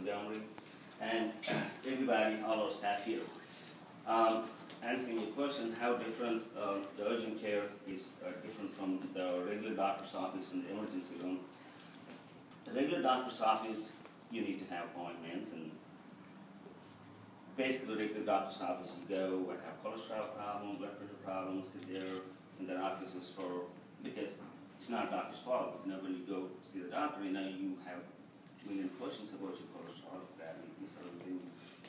Montgomery, and everybody, all our staff here. Answering your question, how different the urgent care is different from the regular doctor's office and the emergency room. The regular doctor's office, you need to have appointments, and basically the regular doctor's office, you go and have cholesterol problems, blood pressure problems, sit there in their offices because it's not a doctor's fault. You know, when you go see the doctor, you know, you have a million questions about your cholesterol, diabetes, sort of thing.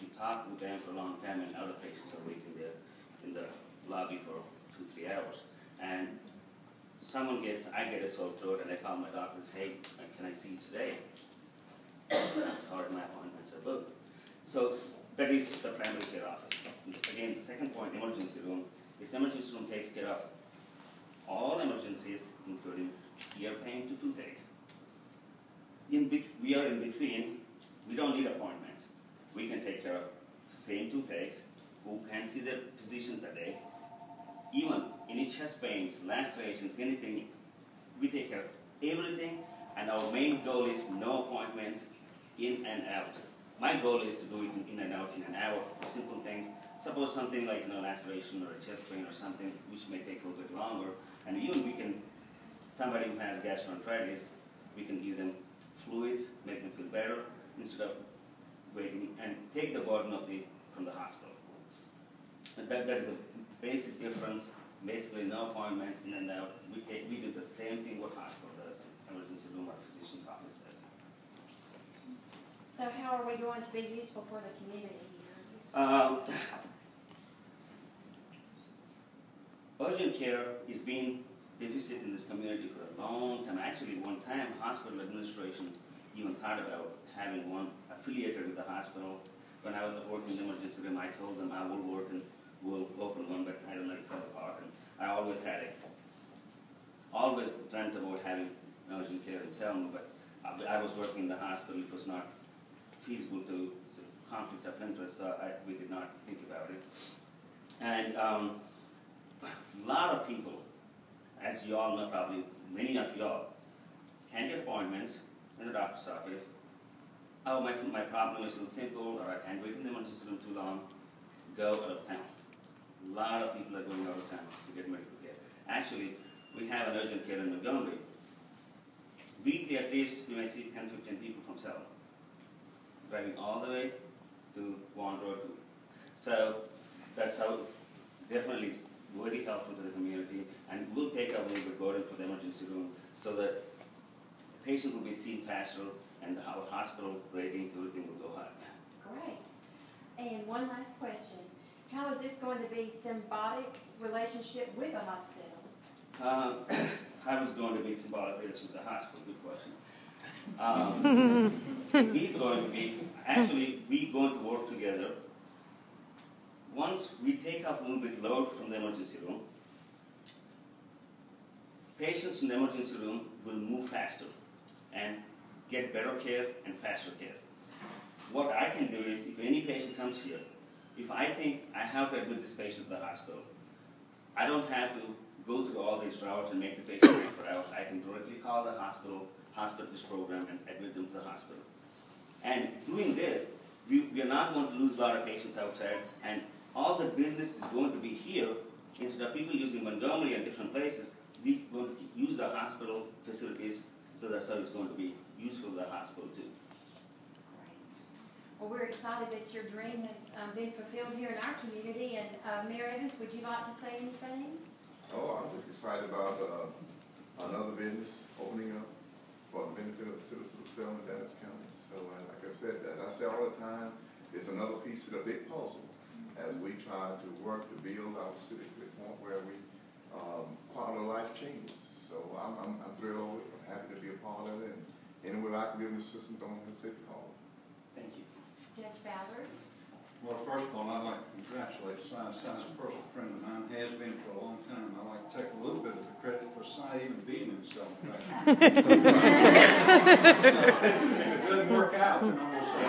You talk with them for a long time, and other patients are waiting there in the lobby for 2-3 hours. And I get a sore throat, and I call my doctor and say, hey, can I see you today? Sorry, my appointments are booked. So that is the primary care office. Again, the second point, emergency room. This emergency room takes care of all emergencies, including ear pain to toothache. We are in between. We don't need appointments. We can take care of the same toothaches. Who can see the physician that day? Even any chest pains, lacerations, anything, we take care of everything. And our main goal is no appointments, in and out. My goal is to do it in and out in an hour for simple things. Suppose something like laceration or a chest pain or something which may take a little bit longer, and even somebody who has gastroenteritis, we can give them fluids, make them feel better instead of waiting and take the burden from the hospital. That is a basic difference. Basically, no appointments in and out. We do the same thing what hospital does, emergency room or physician's office does. So how are we going to be useful for the community here? Urgent care is being deficit in this community for a long time. Actually, one time, hospital administration even thought about having one affiliated with the hospital. When I was working in the emergency room, I told them I will work and we'll open one, but I don't know if it fell apart. And I always dreamt about having urgent care in Selma, but I was working in the hospital. It was not feasible to, it's a conflict of interest, so we did not think about it. And a lot of people, as you all know, probably many of you all, can get appointments in the doctor's office. Oh, my problem is a little simple, or I can't wait in the emergency room too long. Go out of town. A lot of people are going out of town to get medical care. Actually, we have an urgent care in Montgomery. Weekly, at least, you may see 10-15 people from Selma, driving all the way to Vaughan Road. So that's how definitely it's very helpful to the community, and will take up a little bit burden for the emergency room so that the patient will be seen faster and our hospital ratings, everything will go high. Great. And one last question. How is this going to be symbiotic relationship with the hospital? How is going to be symbolic relationship with the hospital? Good question. He's going to be, actually, we're going to work together. Once we take off a little bit load from the emergency room, patients in the emergency room will move faster and get better care and faster care. What I can do is, if any patient comes here, if I think I have to admit this patient to the hospital, I don't have to go through all these routes and make the patient wait for hours. I can directly call the hospitalist program, and admit them to the hospital. And doing this, we are not going to lose a lot of patients outside, and all the business is going to be here. Instead of people using Montgomery and different places, we're going to use the hospital facilities, so that's how it's going to be useful to the hospital too. Well, we're excited that your dream has been fulfilled here in our community. And Mayor Evans, would you like to say anything? Oh, I'm just excited about another business opening up for the benefit of the citizens of Selma and Dallas County. So, like I said, as I say all the time, it's another piece of the big puzzle as we try to work to build our city to the point where we quality of life changes. So I'm thrilled. I'm happy to be a part of it. And anywhere I can be an assistant, don't hesitate to call. Thank you. Judge Ballard? Well, first of all, I'd like to congratulate Si. Si's a personal friend of mine, has been for a long time. I'd like to take a little bit of the credit for Si even being in Selma. If it doesn't work out, then I'm going to say.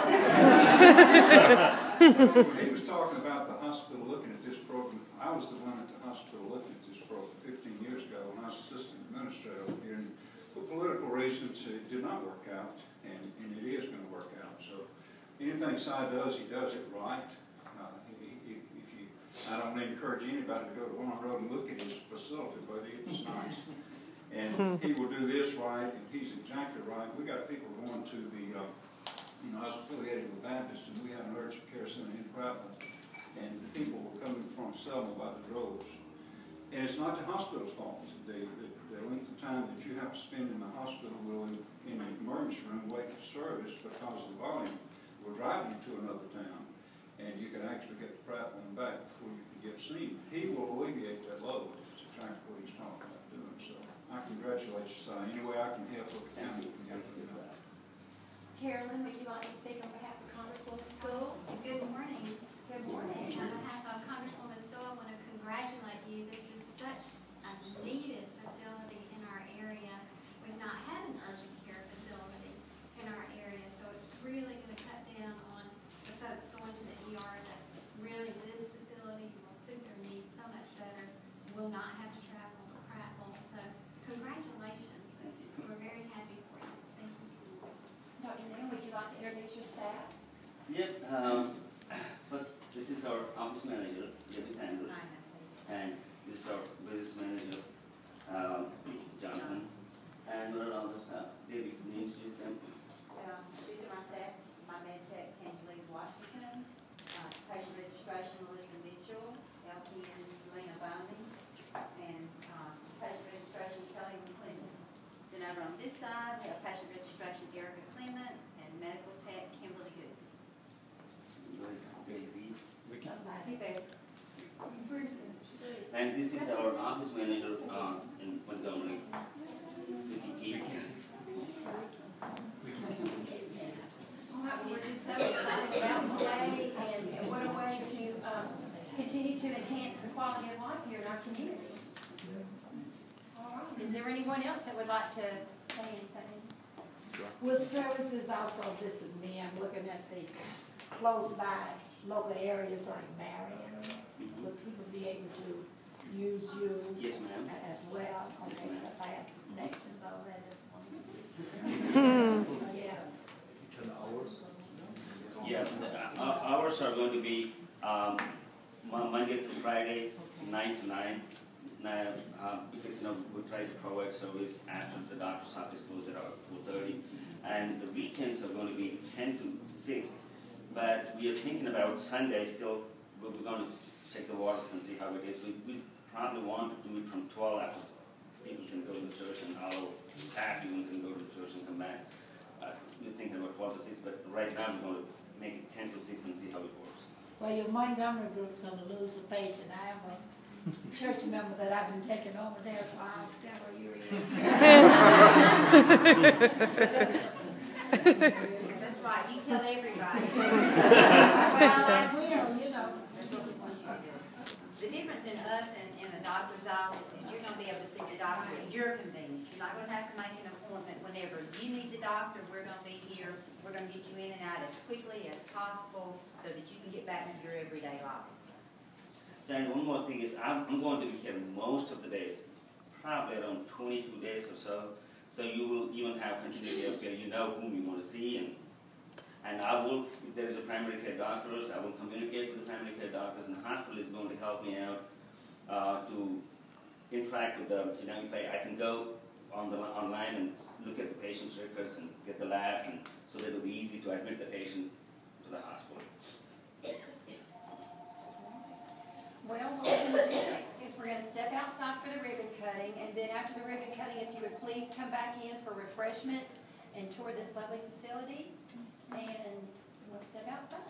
When he was talking about the hospital looking at this program, I was the one at the hospital looking at this program 15 years ago when I was assistant administrator over here. And for political reasons, it did not work out, and it is going to work out. So anything Si does, he does it right. I don't encourage anybody to go to Warren Road and look at his facility, but it's nice. And he will do this right, and he's exactly right. We got people going to the, I was affiliated with Baptist, and we had an urgent care center in Prattville, and the people were coming from Selma by the droves. And it's not the hospital's fault. The length of time that you have to spend in the hospital in the emergency room waiting for service because of the volume will drive you to another town, and you can actually get to Prattville and back before you can get seen. He will alleviate that load. It's exactly what he's talking about doing. So I congratulate you, Si. Any way I can help, what the county can help you out. Carolyn, would you like to speak on behalf of Congresswoman Sewell? Good morning. Good morning. On behalf of Congresswoman Sewell, I want to congratulate you. This is such a needed facility in our area. We've not had an urgent care facility in our area, so it's really going to cut down on the folks going to the ER. That really this facility will suit their needs so much better. Will not have to travel to Prattville. So congratulations. We're very happy for you. Thank you. Dr. Neal, would you like to introduce your staff? Yep, first, this is our office manager, Debbie Sanders, and this is our business manager, Jonathan, and what are all the staff? Debbie, can you introduce them? These are my staff. This is my med tech, Candice Washington, patient registration, Melissa Mitchell, LPN, Selena Binding, and patient registration, Kelly McClendon. Then over on this side, we have patient registration, Erica Clements, and medical tech, Kimberly Goodson. I think they. And this is our office manager in Montgomery, Vicky Keith. All right, well, we're just so excited about today, and what a way to continue to enhance the quality of life here in our community. All right, is there anyone else that would like to say anything? With services also, this is me, I'm looking at the close by local areas like Marion. Would people be able to use you? Yes, ma'am. As well? Okay, if I have connections, all that, just one. Yeah. Yeah, hours are going to be Monday through Friday, 9 to 9. Now, because we try to provide service after the doctor's office closes at 4:30, and the weekends are going to be 10 to 6. But we are thinking about Sunday still. We're going to check the waters and see how it is. We probably want to do it from 12 after people can go to the church, and our staff even can go to the church and come back. We're thinking about 12 to 6, but right now we're going to make it 10 to 6 and see how it works. Well, your Montgomery group's gonna lose a patient. I have a church member that I've been taking over there, so I'll tell her you're in. That's right, you tell everybody. Well, I will, you know. The difference in us and a doctor's office is you're gonna be able to see the doctor at your convenience. You're not gonna have to make an appointment whenever you need the doctor. We're gonna be here. We're gonna get you in and out as quickly as possible so that you can get back to your everyday life. So, and one more thing is, I'm going to be here most of the days, probably around 22 days or so. So you will even have continuity up here. You know whom you want to see, and I will, if there is a primary care doctors, I will communicate with the primary care doctors, and the hospital is going to help me out to interact with them. You know, if I can go online and look at the patient's records and get the labs, and so that it'll be easy to admit the patient to the hospital. Well, what we're going to do next is we're going to step outside for the ribbon cutting, and then after the ribbon cutting, if you would please come back in for refreshments and tour this lovely facility, and we'll step outside.